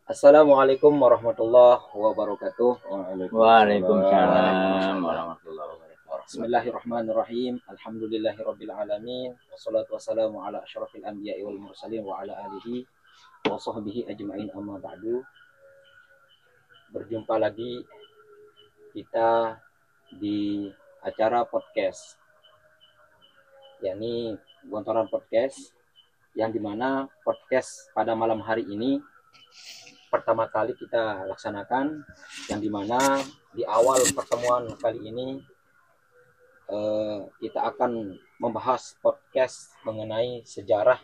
Assalamualaikum warahmatullahi wabarakatuh. Waalaikumsalam warahmatullahi wabarakatuh. Bismillahirrahmanirrahim. Alhamdulillahirabbil alamin. Wassalatu wassalamu ala asyrafil anbiya'i wal mursalin wa ala alihi wa sahbihi ajmain, amma ba'du. Berjumpa lagi kita di acara podcast, yakni Gontoran Podcast, yang dimana podcast pada malam hari ini pertama kali kita laksanakan, yang dimana di awal pertemuan kali ini kita akan membahas podcast mengenai sejarah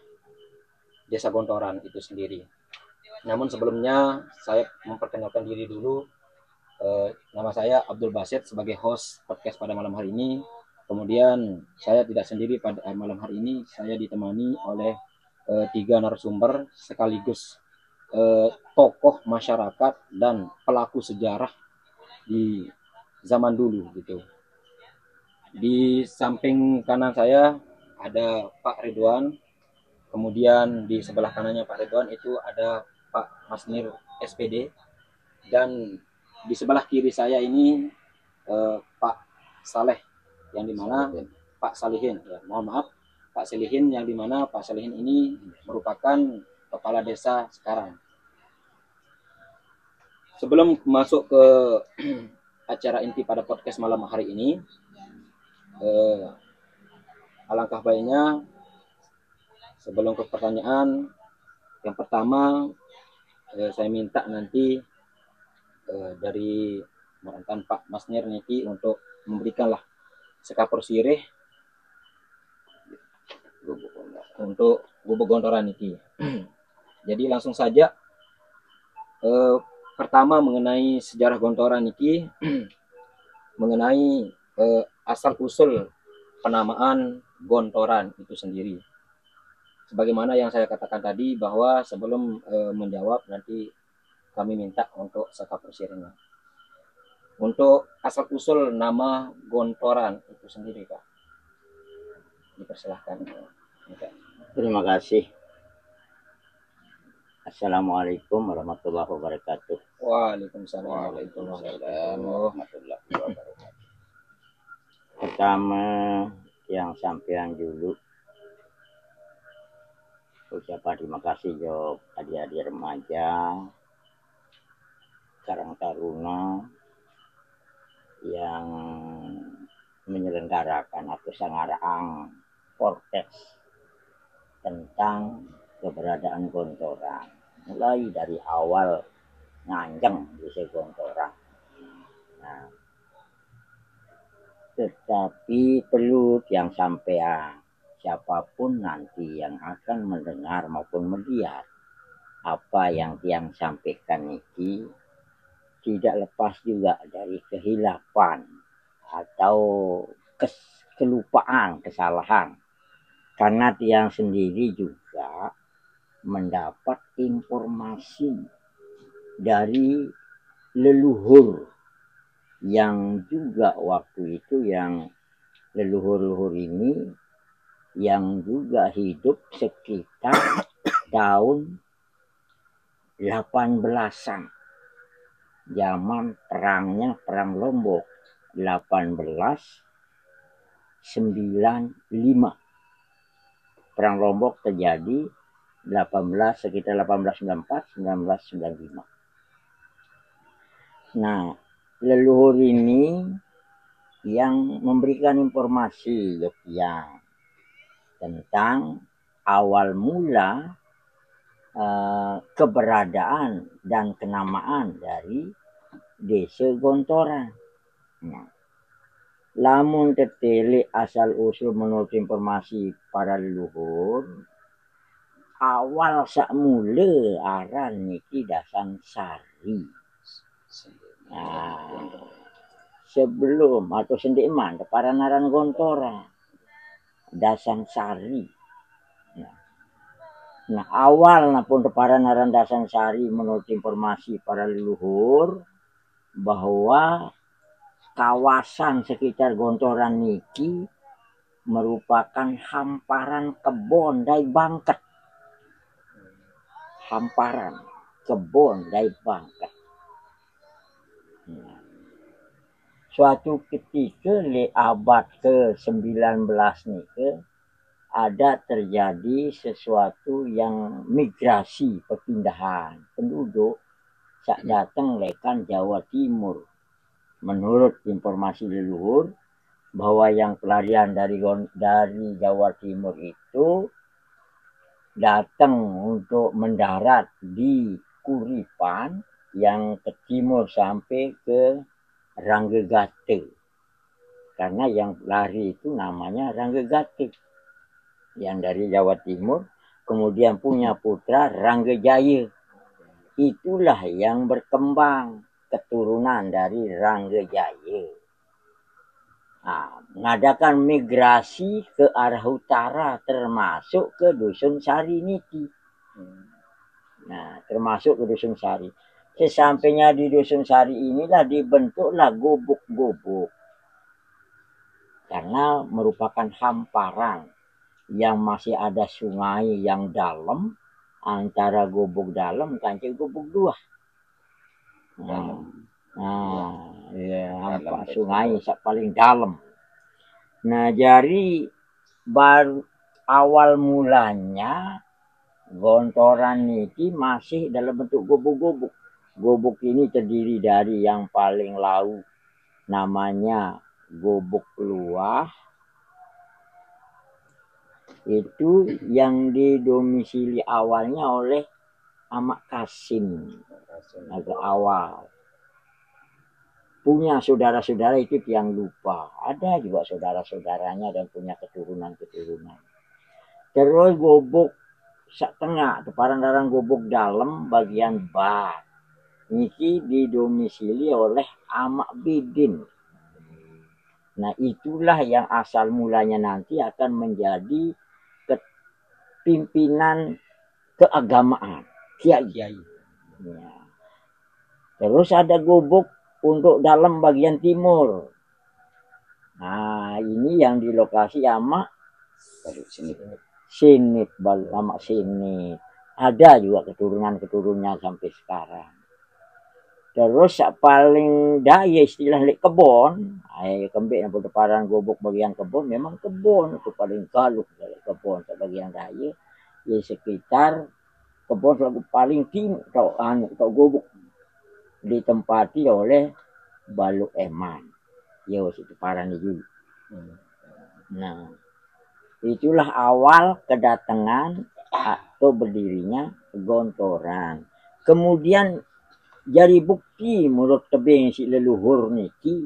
Desa Gontoran itu sendiri. Namun sebelumnya saya memperkenalkan diri dulu. Nama saya Abdul Basit sebagai host podcast pada malam hari ini. Kemudian saya tidak sendiri pada malam hari ini, saya ditemani oleh 3 narasumber sekaligus tokoh masyarakat dan pelaku sejarah di zaman dulu gitu. Di samping kanan saya ada Pak Ridwan, kemudian di sebelah kanannya Pak Ridwan itu ada Pak Masnir SPD, dan di sebelah kiri saya ini Pak Saleh, yang dimana Pak Salihin, ya, mohon maaf, Pak Salihin, yang dimana Pak Salihin ini merupakan kepala desa sekarang. Sebelum masuk ke acara inti pada podcast malam hari ini, alangkah baiknya sebelum ke pertanyaan, yang pertama saya minta nanti dari mantan Pak Masnir Niki untuk memberikanlah sekapur sirih untuk Gubuk Gontoran Niki. Jadi langsung saja, pertama mengenai sejarah Gontoran Niki, mengenai asal usul penamaan Gontoran itu sendiri. Sebagaimana yang saya katakan tadi, bahwa sebelum menjawab nanti kami minta untuk sekapur sirihnya. Untuk asal usul nama Gontoran itu sendiri, Pak, dipersilahkan. Terima kasih. Assalamualaikum warahmatullahi wabarakatuh. Waalaikumsalam warahmatullahi wabarakatuh. Pertama, yang sampean dulu ucapan terima kasih jo adik-adik remaja, Karang Taruna yang menyelenggarakan atau sangarang podcast tentang keberadaan Gontoran, mulai dari awal nganjeng di Gontoran. Nah, tetapi perlu yang sampean, siapapun nanti yang akan mendengar maupun melihat apa yang tiang sampaikan ini tidak lepas juga dari kehilapan atau kelupaan, kesalahan, karena tiang sendiri juga mendapat informasi dari leluhur yang juga waktu itu, yang leluhur-leluhur ini yang juga hidup sekitar tahun 18-an, zaman perangnya, perang Lombok 1895. Perang Lombok terjadi sekitar 1894-1995. Nah, leluhur ini yang memberikan informasi yang tentang awal mula keberadaan dan kenamaan dari Desa Gontoran. Nah, lamun tertele asal usul menurut informasi para leluhur, awal sakmule aran niki Dasan Sari. Nah, sebelum atau sendiman para naran Gontoran, Dasan Sari. Nah, awal pun para naran Dasan Sari menurut informasi para leluhur bahwa kawasan sekitar Gontoran niki merupakan hamparan kebon dai bangket. Hamparan. kebun dari bangka. Nah, suatu ketika di abad ke-19 nih ada terjadi sesuatu yang migrasi perpindahan penduduk sak datang lekan Jawa Timur. Menurut informasi leluhur bahwa yang pelarian dari Jawa Timur itu datang untuk mendarat di Kuripan yang ke timur sampai ke Ranggegate. Karena yang lari itu namanya Ranggegate. Yang dari Jawa Timur kemudian punya putra Ranggejaya. Itulah yang berkembang keturunan dari Ranggejaya. Nah, mengadakan migrasi ke arah utara termasuk ke Dusun Sari niki. Nah, termasuk ke Dusun Sari. Sesampainya di Dusun Sari inilah dibentuklah gubuk-gubuk. Karena merupakan hamparan yang masih ada sungai yang dalam antara gubuk dalam kancing gubuk dua. Ya, sungai paling dalam. Nah, jadi baru awal mulanya Gontoran ini masih dalam bentuk gubuk-gubuk. Gubuk ini terdiri dari yang paling laut namanya Gubuk Luah. Itu yang didomisili awalnya oleh Amak Kasim agak awal. Punya saudara-saudara itu yang lupa. Ada juga saudara-saudaranya dan punya keturunan-keturunan. Terus gubuk setengah, teparan gubuk dalam bagian bar. Niki didomisili oleh Amak Bidin. Nah, itulah yang asal mulanya nanti akan menjadi pimpinan keagamaan. Kiai. Ya. Terus ada gubuk untuk dalam bagian timur. Nah, ini yang di lokasi Amak Sinit, Amak Sinit. Ada juga keturunan-keturunannya sampai sekarang. Terus paling daya istilah lek kebon, kembik yang berdeparan gubuk bagian kebun, memang kebun itu paling galuh dari kebun bagian daya. Ya sekitar kebun paling timur atau gubuk ditempati oleh Baluk Eman. Ya itu parani juga. Nah, itulah awal kedatangan atau berdirinya Gontoran. Kemudian jadi bukti menurut tebing si leluhur niki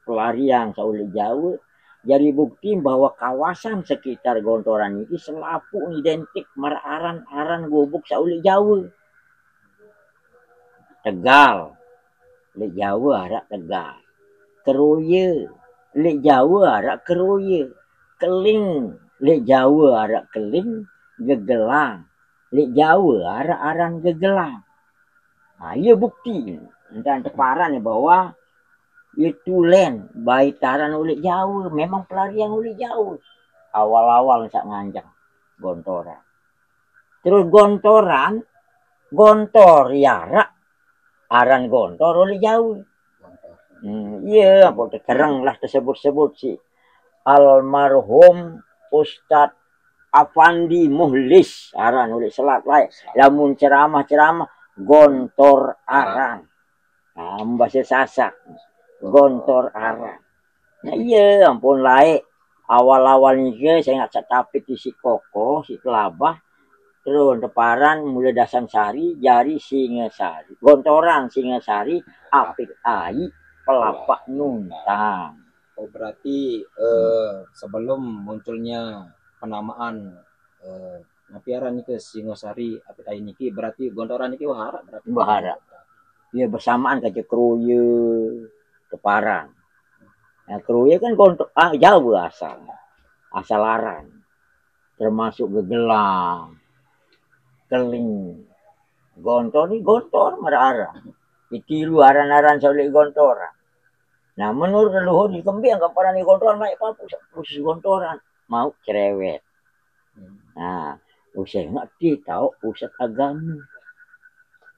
pelarian sauli Jawa, jadi bukti bahwa kawasan sekitar Gontoran ini selapu identik mararan-aran gubuk sauli Jawa. Tegal, lek Jawa arak Tegal. Keroye, lek Jawa arak Keroye. Keling, lek Jawa arak Keling. Gegelang, lek Jawa arak aran Gegelang. Nah, ia bukti dan teparan bahwa itu len baitaran oleh Jawa, memang pelarian oleh Jawa. Awal-awal sak nganjang Gontoran. Terus Gontoran, Gontor yarak aran Gontor oleh Jawa. Iya, apa terang lah tersebut-sebut si almarhum Ustadz Afandi Muhlis aran oleh Selat lain. Lamun ceramah-ceramah Gontor aran. Nah, bahasa Sasak. Gontor aran. Nah iya, ampun laik. Awal-awal ini saya nggak capit di si Koko, si Kelabah. Terus deparan mulai Dasan Sari, jari Singasari. Gontoran Singasari, Apik Ai, Pelapak Nuntang. Oh, berarti sebelum munculnya penamaan Napiaran ke Singosari Apik Ai niki berarti Gontoran niki wahara berarti. Wahara. Dia bersamaan kayak Keruye, Deparan. Nah, Keruye kan Gontor, Jawa asal aran. Termasuk Gegelang, Keling, Gontor ini Gontor marara. Ditiru aran-aran sauli Gontoran. Nah, menurut leluhur di Kembang kaparan Gontoran baik apa khusus Gontoran mau cerewet. Nah, usai ngerti tahu pusat agama.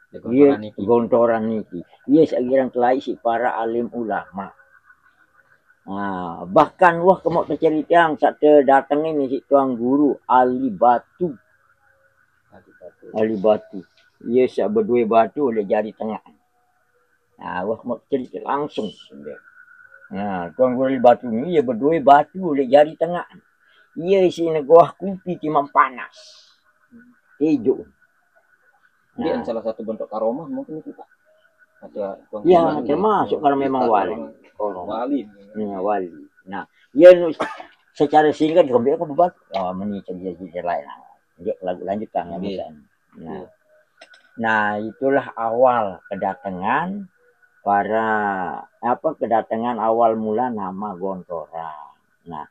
Iya, gontoran niki. Iya sekirang kelai si para alim ulama. Nah, bahkan wah kemok tercerita yang satu datang ini si tuang guru Ali Batu. Ali Batu. Iya sak berdua batu oleh jari tengah. Nah, wah kemok cerita langsung. Nah, tuang guru Ali Batu ini ia berdua batu oleh jari tengah. Iya isi negoah kupi timam panas. Hijau. Dia salah satu bentuk karomah mungkin itu Pak. Ada ya termasuk kalau memang wali. Wali. Ya, wali. Nah, ya secara singkat kembali aku buat menikah dia lain. Dia lanjutkan ya misalnya. Nah, itulah awal kedatangan kedatangan awal mula nama Gontora. Nah,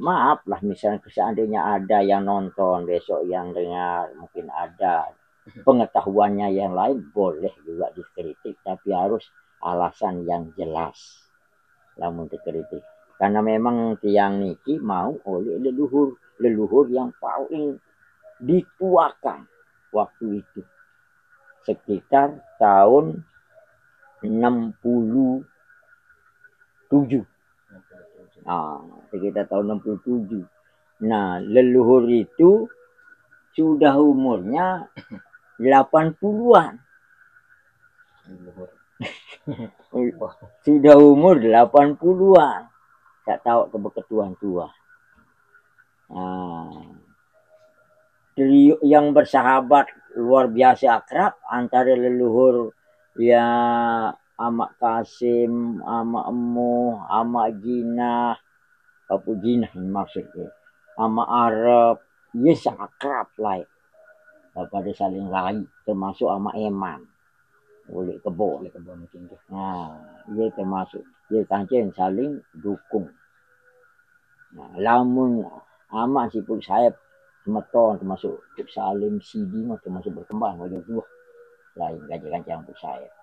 maaf lah misalnya seandainya ada yang nonton besok yang dengar mungkin ada pengetahuannya yang lain boleh juga dikritik tapi harus alasan yang jelas lamun dikritik karena memang tiang niki mau oleh leluhur yang paling dituakan waktu itu sekitar tahun 67 sekitar tahun 67. Nah leluhur itu sudah umurnya 80-an. Sudah umur 80-an. Tak tahu kebetulan tua. Nah, trio yang bersahabat luar biasa akrab antara leluhur ya Amak Kasim, Amak Emu, Amak Jinah, Papu Jinah maksudnya, Amak Arab, ya akrab lah. Pada saling raih termasuk Amak Eman. Boleh kebun. Nah, dia termasuk dia kancing saling dukung. Nah, lamun amak si Puk Sayap semeton termasuk Puk Salim Sidi mah termasuk berkembang wajah dua lain kancing Puk Sayap.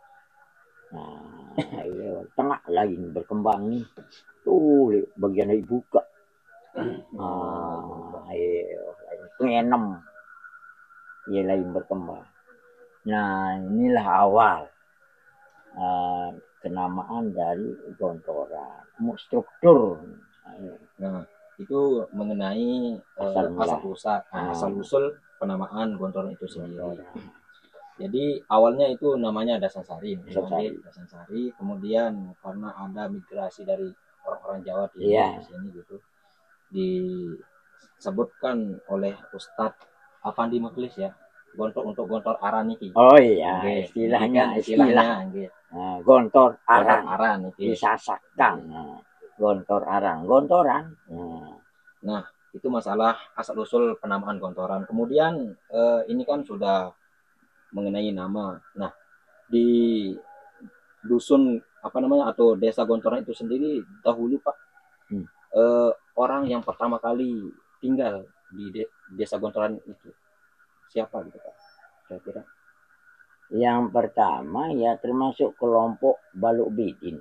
Nah, iya, tengah lagi berkembang nih. Tuh bagian dari buka. Iya, pengenem. Iya lain berkembang. Nah, inilah awal kenamaan dari Gontora. Struktur. Nah, itu mengenai asal usul penamaan Gontora itu sendiri. Jadi awalnya itu namanya Dasansari, Dasansari. Kemudian karena ada migrasi dari orang-orang Jawa di sini gitu, disebutkan oleh Ustadz Afandi Muklis ya, untuk Gontor Aran ini. Oh iya, istilahnya. Gontor Aran itu disasakkan. Gontor Aran, Gontoran. Nah, itu masalah asal usul penamaan Gontoran. Kemudian ini kan sudah mengenai nama. Nah, di dusun atau desa Gontoran itu sendiri dahulu Pak, orang yang pertama kali tinggal di desa Gontoran itu siapa gitu Pak? Saya kira yang pertama ya termasuk kelompok Baluk Bidin.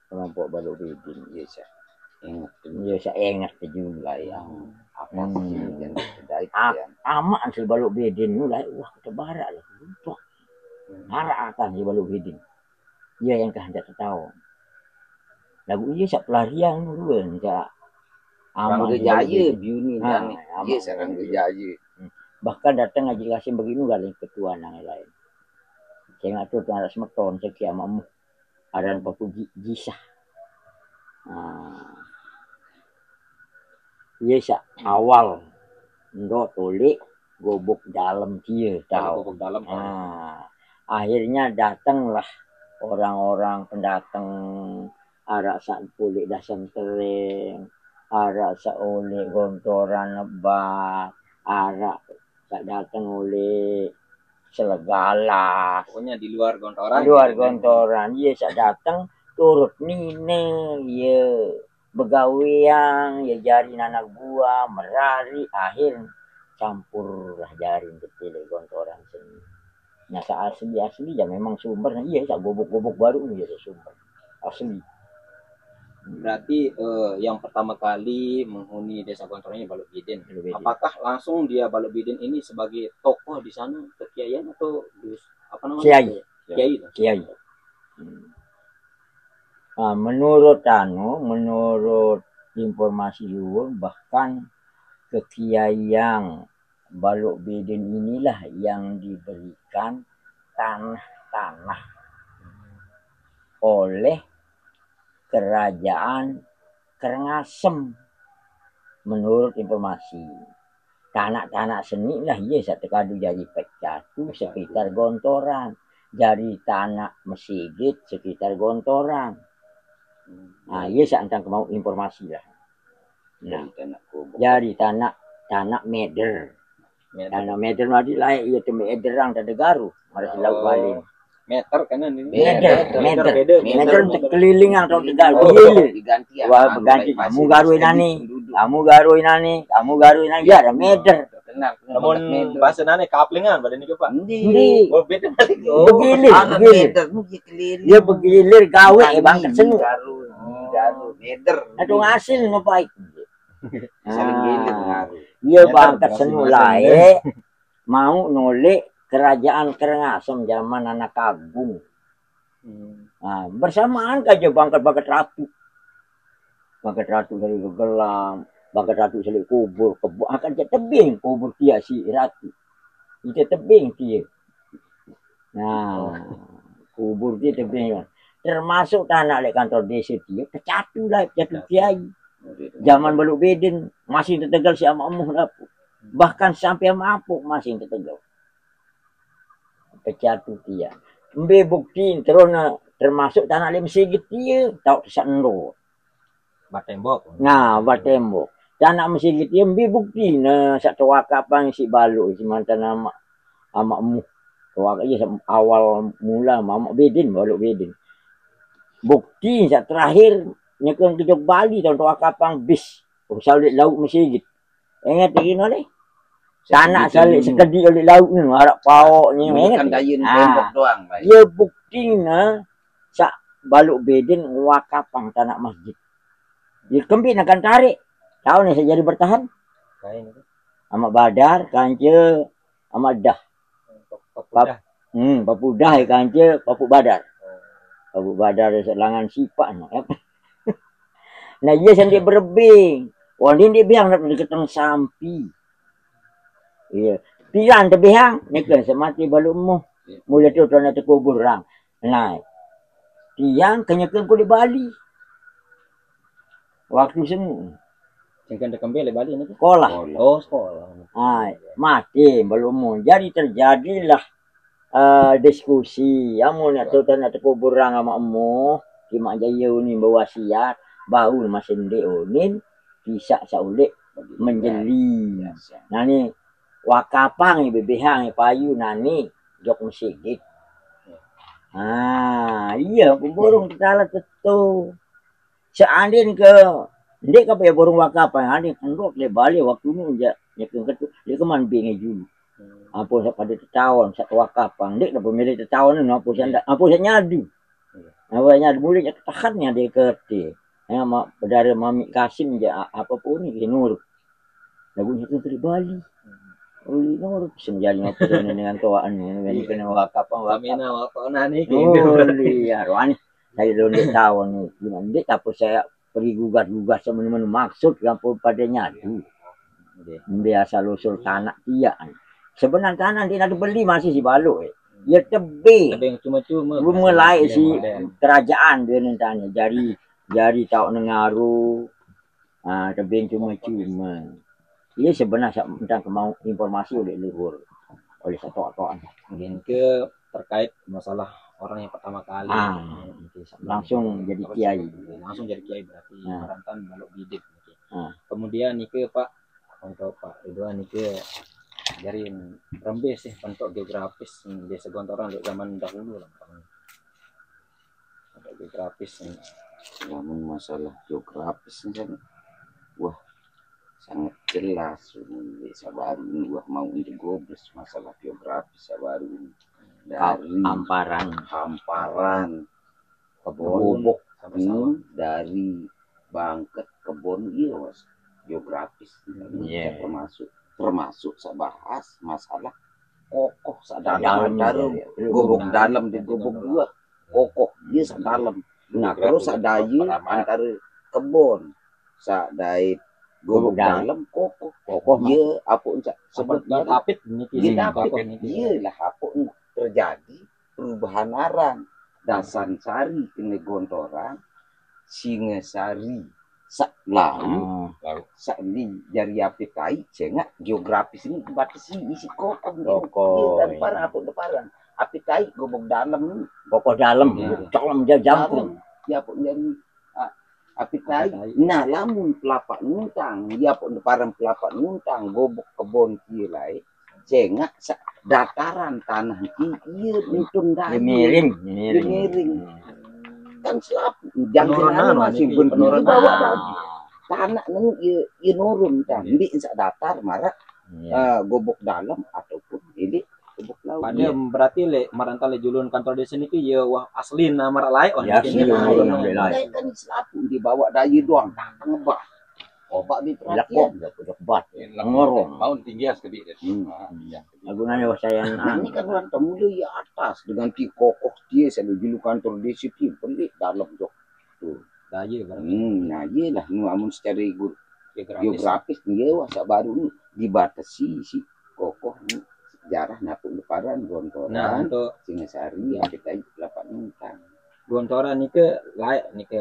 Kelompok Baluk Bidin ya saya ingat jumlah yang amat hasil Baluk Bidin mulai wah ketebarak lah lupa marah akan si Baluk Bidin dia yang kehendak tahu lagu ini sak pelarian dulu enggak Rangga Jaya biuni dan iya Rangga Jaya bahkan datang ngaji kasih begini galing ketua nang lain saya nggak tahu ada semeton sekian mamu ada Papu Jisah iya sak awal ndo tolik gobok dalam dia tahu akhirnya datanglah orang-orang pendatang arak sak pulik dasan tering arak sak oleh Gontoran lebat arak sak datang oleh Selegala pokoknya di luar Gontoran iya sak datang turut nine ya begawiang ya jari anak gua merari akhir campurlah jaring kecil Gontoran sini. Nah asli ya memang sumber iya sak gobok-gobok baru nih jadi sumber asli. Berarti yang pertama kali menghuni Desa Gontoran ini Baluk Bidin. Baluk Bidin. Apakah langsung dia Baluk Bidin ini sebagai tokoh di sana kekiaian atau apa namanya? Kiai. Kiai. Kiai. Nah, menurut informasi juga bahkan kekiaian Baluk Bidin inilah yang diberikan tanah-tanah oleh kerajaan Karangasem. Menurut informasi tanah-tanah seni lah ia satu kadu jadi pecatu sekitar Gontoran, jadi tanah Mesigit sekitar Gontoran. Nah, ia santang mau informasi lah. Nah, jadi tanah Meder. Tanah Meder madi layak ia tu Mederang dan Degaru, harus laut Bali. Meter kanan ini. Meter untuk keliling atau Degaru. Diganti. Wah, berganti. Kamu garu inani, kamu garu inani, ya ada Meder. Namun bahasa nane kaplingan badan ini Pak. Ndi. Oh, beda. Begilir. Dia begilir gawe bangkat senu. Garu Meder. Aduh ngasil ngapain? Saling gilir ngaruh. Dia bangkat senu lae mau nolek kerajaan Karangasem zaman anak Agung. Nah, bersamaan aja bangkat ratu. Bangkat ratu dari Gegelam, bangkat ratu dari kubur, akan tebing kubur dia si ratu. Itu tebing dia. Nah, kubur dia tebing. Termasuk tanah lek kantor desa dia kecatu lah, kecatu kiai. Zaman Baluk Bidin masih tetegal si amamuh dapur. Bahkan sampai mapuk masih tetegal. Kecatu dia. Mbe buktiin terus termasuk tanah lem Mesigit dia tau kesandor. Batembok. Nah, batembok. Tanah Mesigit dia mbe buktiin satu wakapan si Baluk si mantan nama amamuh. Wak aja awal mula Mamak Bidin Baluk Bidin. Bukti saat terakhir nyekan ke Jog Bali tahun wakapan bis. Salik laut Mesigit. Ingat ini oleh? Tanah salik sekedi oleh laut ni harap paoknya. Bukan kayu tembok doang. Dia buktinya sak Baluk Bidin wakapan tanah masjid. Dia kembali akan tarik. Tahu ni saya jadi bertahan. Amak Badar kance amak Dah. Papudah kance Papu Badar. Papu Badar selangan sifat. Nah dia sendiri berbing. Wah dia biang nak keteng sampi. Iya. Piran tebihang nekan semati balukmu. Mula tu tuan nak kubur rang. Nah. Tiang kenyakan ku di Bali. Waktu semu. Singkan dekembe le Bali ni. Sekolah. Oh, sekolah. Mati balukmu. Jadi terjadilah diskusi. Amun nak tu tuan nak kubur rang sama emu. Kimak Jaya ni berwasiat. Bau masih ndek unin. Bisa saulik menjeli. Nah ni. Wakapang bebehang payu nani Jog Mesigit. Iya burung kita tentu. Seandin ke ndek ka burung wakapang andin endok le Bali waktu ni ja nyekeun ketu dia keman binge julu. Apa pada tahun satu wakapang ndek pemilik tahun ni apa sanda apa nyadu. Awalnya mulai tahannya dia kete. Mak bedara Mami Kasim ja apapun ni nur. Lagunya tu dari Bali. Uli nur senjali ngopi dengan tuaan ni kena wakapang Wamina wakona ni uli arwani saya belum tahu ni gimana dia tapi saya pergi gugat sama teman maksud kampung padanya tu biasa lusul tanah dia sebenarnya tanah dia nak beli masih si Baluk ya tebing cuma-cuma mulai si kerajaan dia nentanya jari tahu nengaru tebing cuma ia sebenarnya tentang mau informasi oleh luhur oleh satu-satuan. Mungkin ke terkait masalah orang yang pertama kali langsung jadi kiai. Langsung jadi kiai berarti Marantan Baluk Bidin. Kemudian nike Pak untuk Pak Ridwan nike dari rembe sih bentuk geografis Desa Gontoran di zaman dahulu lah. Ada geografis namun masalah geografis kan wah sangat jelas desa baru ini wah mau untuk gobres masalah geografis baru ini dari hamparan kebun dari bangket kebun iya was geografis Iya. termasuk saya bahas masalah kokoh Dalam sadalam antara ya. gubuk dalam di gubuk dua kokoh dia sadalam. Nah terus sadaya antara kebun sadai gubuk dalam kokoh dia apa sebut Sebut tapit niki dia kokoh dapat niki. iyalah apa terjadi perubahan aran dasan sari kene gontoran Singasari lalu sak di jari api tai cenga geografis ini batasi isi kokoh dan para apa deparan api tai gobok dalam Kokoh dalam, dalam dia jangkung. ya pun jadi api tai nah lamun pelapak nuntang ya pun deparan pelapak nuntang gobok kebon kilai cenga dataran tanah iya nutun dayu miring kan selap jangan masih penurunan tanah neng iya nurun kan di insak datar marah gobok dalam ataupun ini gobok laut Pada berarti maranta julun kantor desa niki ya wah aslin marah lain Ya, kan selap dibawa dayu doang ngebah obat di perhatian Lebat, ngorong. mau tinggi sekali Gunanya saya ini kan orang temu di atas dengan ti kokoh dia sambil julu kantor di situ pelik dalam jok tuh daya nah iyalah nu amun secara geografis dia wasa baru dibatasi si kokoh ni sejarah napuk leparan gontoran Singasari kita lapan nuntang gontoran niki layak niki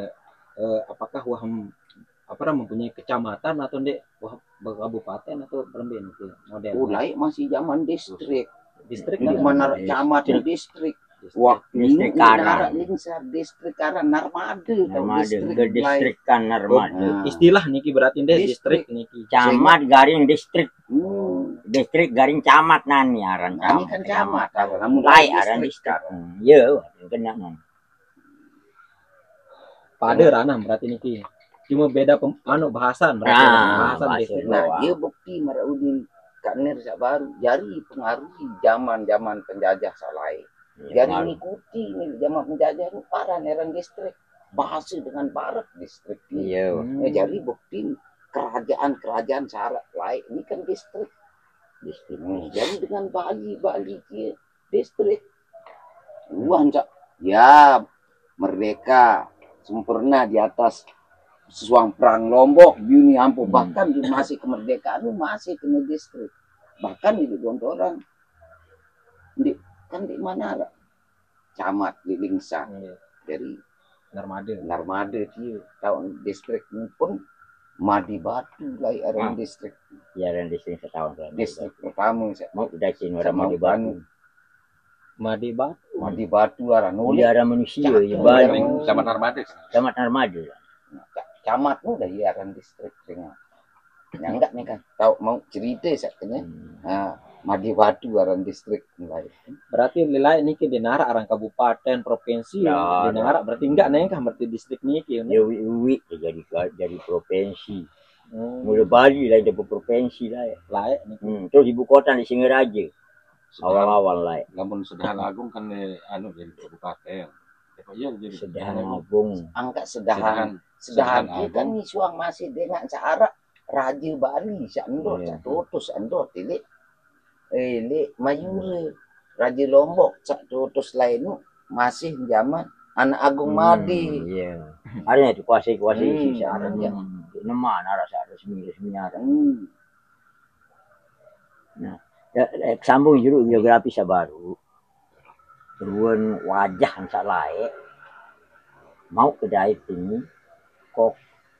apakah wah mempunyai kecamatan atau ndek wah kabupaten atau berembin itu model layak masih zaman distrik kan mana kecamatan distrik waktu Distrik Karang. Distrik Karang Narmada Distrik kan Narmada. istilah niki berarti ndek distrik niki Camat garing distrik. Distrik garing camat nani aran ini kan camat namun lain aran distrik. Iya, kena non. pada ranah berarti niki cuma beda bahasan berarti bahasan distrik dia bukti maraudin karena baru jari pengaruhi zaman penjajah salai jadi mengikuti ini zaman penjajah itu para neran distrik bahasa dengan barat distrik jadi bukti kerajaan syarat lain ini kan distrik jadi dengan Bali distrik ya merdeka sempurna di atas sesuang perang Lombok, Yuni Ampo bahkan masih kemerdekaan masih kena distrik bahkan di Gontoran di mana camat di Lingsa dari Narmada dia tahun distrik pun Madi Batu lah aran distrik ya aran distrik setahun distrik pertama mau udah cina orang Madi Batu aran aran manusia ya camat Narmada camat nu dah aran distrik dengan enggak nih kan tahu mau cerita sakitnya Madi Batu aran distrik mulai berarti nilai niki dinara aran kabupaten provinsi dinara berarti enggak nih kan berarti distrik niki ya jadi provinsi mulai Bali lah jadi provinsi lah layak terus ibu kota di Singaraja awal-awal lah namun Sedahan Agung kan jadi kabupaten Sedahan Agung angkat Sedahan kan ni suang masih dengan cara Raja Bali sandor satutus andor tilik Mayura Raja Lombok satutus lain masih zaman anak Agung Madi ada itu kuasai sisa aran yang nama anak ada sembilan nah sambung juru geografis baru ruan wajah yang lain mau kedai ini kok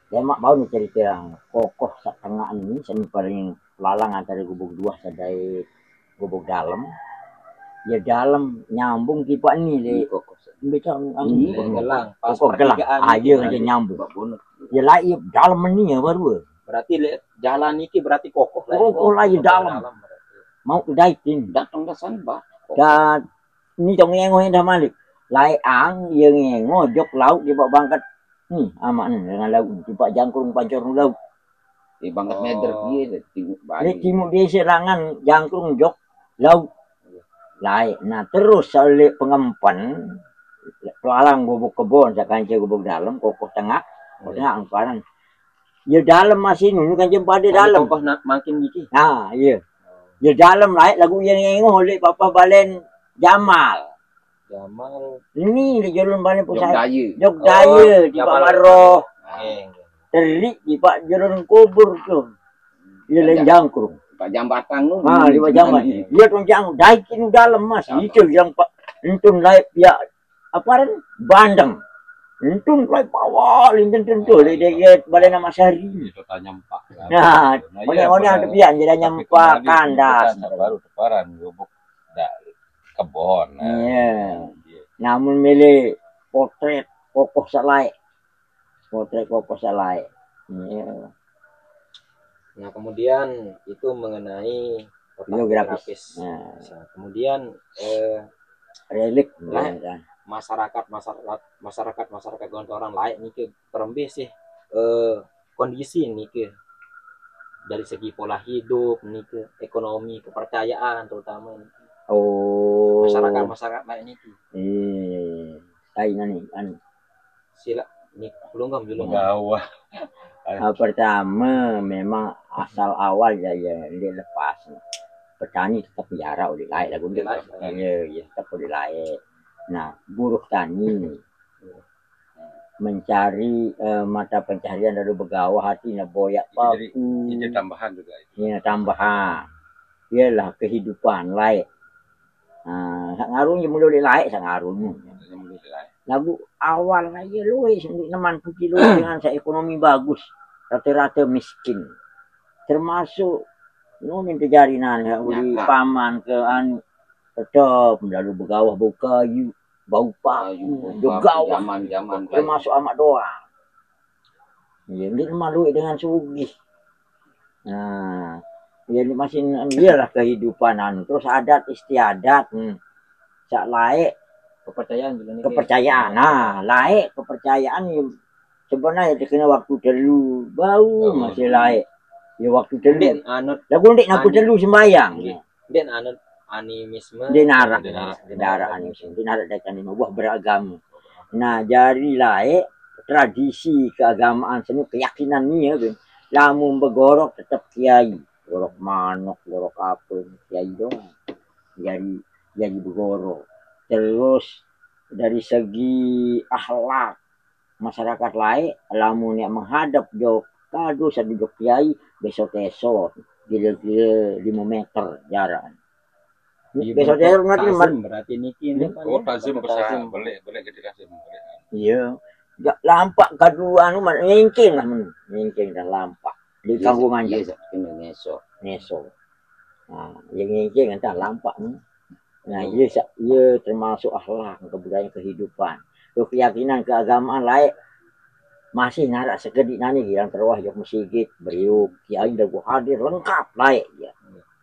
dia mau cerita kokoh setengah ini seni paling lalang antara gubuk dua sadai gubuk dalam ya dalam nyambung tipe ini deh kokoh gelang aja aja nyambung ya lain dalam ini ya baru berarti jalan ini berarti kokoh lagi dalam mau kedai ini datang dasan bah dan ini dong yang ngoin dah malik lai ang yang ngojok laut di bawah bangkat aman dengan laut di bawah jangkung pancor laut di bangkat meter dia timur dia serangan jangkung jok laut lai nah terus oleh pengempan pelalang gubuk kebon sekanci gubuk dalam kokoh tengah Nah, angkaran. Ya dalam masih nu kan jumpa di dalam. Kokoh nak makin dikit. Nah, iya. Ya dalam lah lagu yang ngengok oleh Papa Balen Jamal. Jamal Ini di jalan balik Jog pusat. Daya. Jog Daya di Pak Jamal. Baroh. Eh, Terik di Pak jalan kubur tuh. Dia lain jangkrung. Pak Jambatan lu. Ah, di Pak Jamal. Dia tuh jang daikin dalam Mas. Itu yang Pak entun laik ya apa kan? Bandeng. Entun laik bawah linten tentu dia balik nama Sari. Itu tanya Pak. Nah, mana ada pian jadi nyempak kandas. Baru teparan gubuk kebon. Iya. Namun milih potret kokoh salai. Potret kokoh salai. Iya. nah kemudian itu mengenai kotak Geografis. geografis. Nah, kemudian Relik. Lah. masyarakat Gontoran lain nih ke terembes sih kondisi nih ke dari segi pola hidup nih ke ekonomi kepercayaan terutama nih. Oh. masyarakat lain itu Nih, kan. sila nih belum Bawah. Pertama memang asal awal ya dia lepas. Petani tetap biara udah laik lagu dia. Iya, tetap udah laik. Nah, buruh tani mencari mata pencaharian dari begawa hatinya boyak Jadi paku. ini tambahan juga itu. Iya, tambahan. Ialah kehidupan laik. Nah, ngaruhnya mulu laik ngaruhnya. Lagu awal aja lu neman putih lu dengan saya ekonomi bagus, rata-rata miskin, termasuk lu minta jarinan ya di paman ke an tetap lalu begawah bau kayu, bau paku, begawah Zaman termasuk amat doang. Ya, dia malu dengan sugih. Nah, ya masih iyalah kehidupan terus adat istiadat, sak laik kepercayaan. Nah, laik kepercayaan sebenarnya dikena waktu dulu bau masih laik. Ya waktu dulu. Lagu ndik nak dulu sembayang. Den anut animisme. Denara animisme. Denara dekan lima buah beragama. Nah, jari laik tradisi keagamaan seni keyakinan ni ya, lamun begorok tetap kiai. Gorok manok, gorok apa, kiai dong. Jadi begorok. Terus dari segi akhlak masyarakat lain lamun yang menghadap jauh kado satu jauh kiai besok gila-gila 5 meter jarak. Besok nanti berarti niki Oh, tazim besar boleh kita kasih. Iya. Gak lampak kado anu ngingking lah ngingking dan lampak di kampung aja neso. Nah, yang ngingking entah lampak Nah, iya termasuk akhlak, kebudayaan kehidupan. Terus keyakinan keagamaan lain masih narak sekedik nani yang terwah jok masjid beriuk kiai dah hadir lengkap lain ya.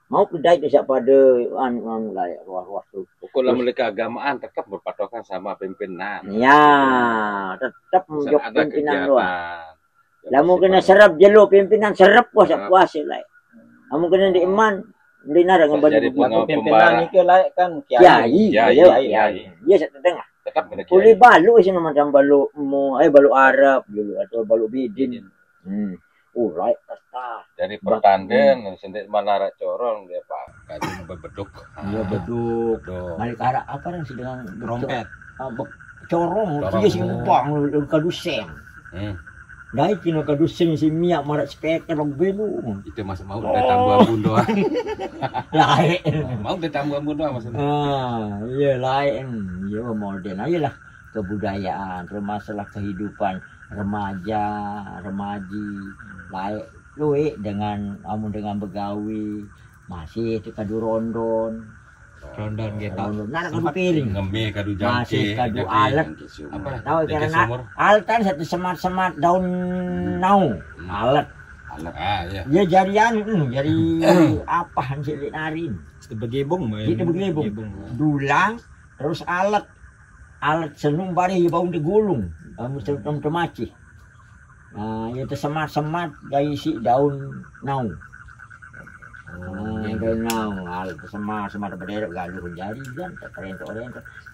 Mau kedai tidak pada anu lain ruah-ruah tu. Pokoknya mereka keagamaan tetap berpatokan sama pimpinan. Ya, tetap menjok pimpinan luar. Lamun kena serap. serap jelo pimpinan serap puasa lain. Lamun kena di iman Lina dengan Jadi pimpinan niki laik kan kiai. Iya saya tengah. Tetap kena Boleh kiai. balu sih macam balu balu Arab dulu atau balu bidin. Laik kertas. Dari pertanden sendiri malah corong dia Pak kadung bebeduk. Iya beduk. Mari kara apa yang sedang trompet. Corong dia sih bang kaduseng. Dai kino kaduseng si miak marak speker long belu. Itu masuk mau datang buah doang. Lain. Mau datang buah doang maksudnya. Iya lain. Iya modern ayolah kebudayaan, masalah kehidupan remaja, remaji, lain luwe dengan begawi masih itu kadu rondon gitu. Nah, kadu piring. Ngeme kadu jangke. Masih kadu alat. Apa? Tahu karena altan satu semat-semat daun nau. Alat. Iya. Ya jarian jadi apa hancur narin. Itu begebong main. Itu begebong. Dulang terus alat. Alat senung bari bau digulung. Mesti temacih. Nah, itu semat-semat dari si daun nau. Daun nau, alat semat berderet galuh jari kan terento.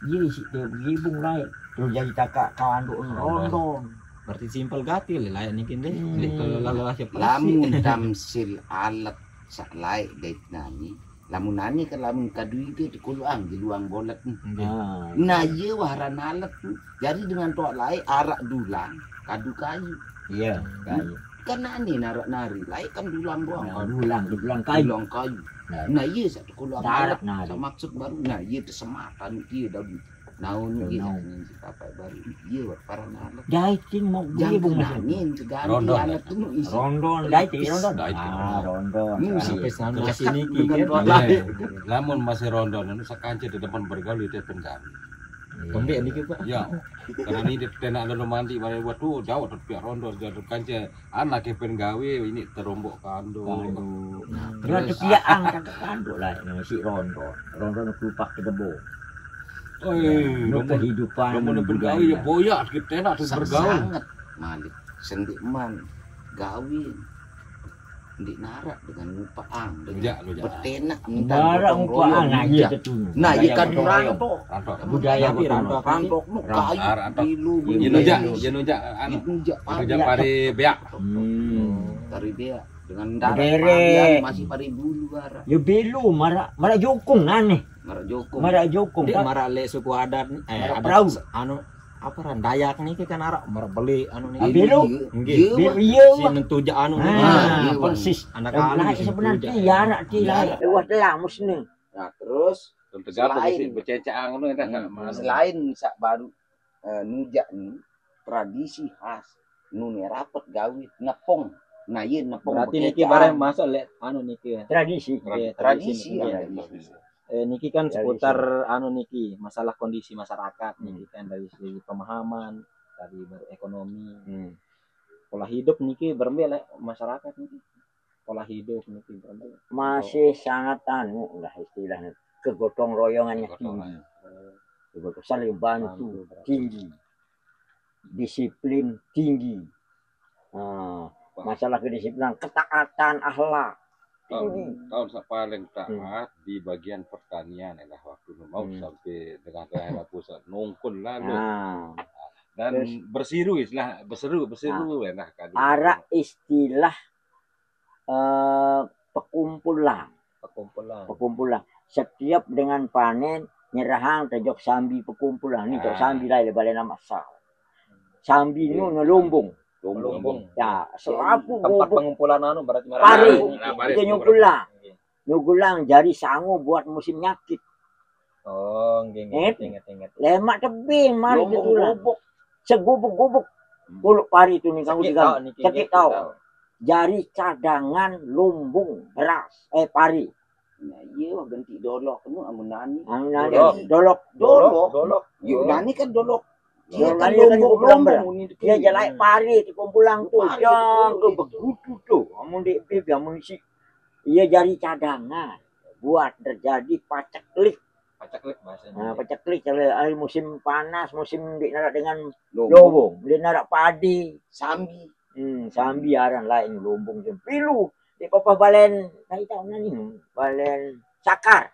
Jadi si begebong lain. Terus jadi takak kandung rondon. Berarti simpel gatil layak niki deh. Lalah siapa Lamun tamsil alat sak laik dait nani. Lamun nani kan lamun kadu itu di kuluang di luang bolet. Ah, Nah iya waran alat tuh. Jadi dengan tok laik arak dulang kadu kayu. iya, kayu. Kan nani narak nari laik kan dulang doang. Dulang, dulang kayu. Dulang kayu. Nah, Nah iya satu kuluang alat. darat nari. Maksud baru nah iya tersematan iya dah. Naon iya nani apa baru iya waran alat. Daiting mau Jangan bung nangin segala Rondon, alat tuh isi. Rondon, daiting rondon. Daiting. Ah, rondon. sampai sana masih Dekat niki dengan kan. tok Iya. laik. Lamun masih rondon itu sakance di depan bergaul itu kami. Kembali niki Pak. Ya, karena ini tenak ada mandi mari buat tuh jauh tuh pihak rondon jadi kance anak yang gawe ini terombok kando. Berarti dia angkat ke kanduk lah, ini si rondon. Rondon kelupak ke debo. Oh, Untuk kehidupan mau bergawe ya boya kita tenak tuh bergaul. Sangat malik sendik man gawin di narak dengan ngupaang Lujak, dengan lujak. betenak Bara upaan nah iya tetun. nah iya kan rantok Rantok. Budaya Tapi rantok rantok nu kayu Rantok. bilu Jenujak, jenujak anu. Jenujak Jenujak pari beak. dari dia dengan Berdere. darah masih pari bulu bara Ya belu mara jokung aneh. marah joko Mara jokung. Di marale suku adat Marah adat perahu. anu apa ran Dayak niki kan arak merbeli anu Ah, niki. belu. Nggih. Belu iya. Si nentuja anu niki. Ah, iya, persis. Anak Lah kali sebenarnya ya anak ti lah. Lewat lah musne. nah terus Tegap Selain- sih bececang anu eta selain sak baru nujak nih tradisi khas nu rapet gawe nepong nah iya nepong Berarti bekecaan. niki bareng masuk lek anu niki. Tradisi. Nggih, tradisi niki. ya Niki kan Tradisi. seputar anu niki masalah kondisi masyarakat niki kan dari segi pemahaman dari ekonomi pola hidup niki berembel masyarakat niki pola hidup niki berembel Masih sangat anu lah istilahnya kegotong royongannya tinggi. Kegotong saling bantu tinggi. Disiplin tinggi. Nah, masalah kedisiplinan, ketaatan akhlak tinggi. tahun paling taat di bagian pertanian lah waktu mau sampai dengan daerah pusat nongkon lalu Nah, dan terus- bersiru istilah berseru enak kan ada istilah pekumpulan. perkumpulan Setiap dengan panen nyerahang tajok sambi pekumpulan ini tok sambi lah balik nama sal. Sambi nu ngelumbung. lumbung Ya, selapu tempat gobok pengumpulan anu berarti pari. Pari. Itu nyugulang. Nyugulang jari sangu buat musim nyakit. oh nggih ingat Lemak tebing mari Lombong gitu lah. gobok Segubuk-gubuk. Puluk pari itu nih kamu Sakit juga. tahu niki, Sakit nggih. tahu. Jari cadangan lumbung beras pari. nah iya ganti dolok nu amun nani Anu Dolok. dolok. dolok yo nani kan dolok Iya, kan nani kan lombong lombong. ini Dia jalai pari di kumpulang tuh. Pari, Yang betul. begitu tuh. Amun di bib amun si. Iya jari cadangan buat terjadi paceklik. pacaklik bahasanya Nah, paceklik kalau air musim panas, musim di narak dengan lombong lobong, di narak padi. sambi Sambi aran lain lumbung pilu. Di papa balen, tahu tahu nani balen sakar.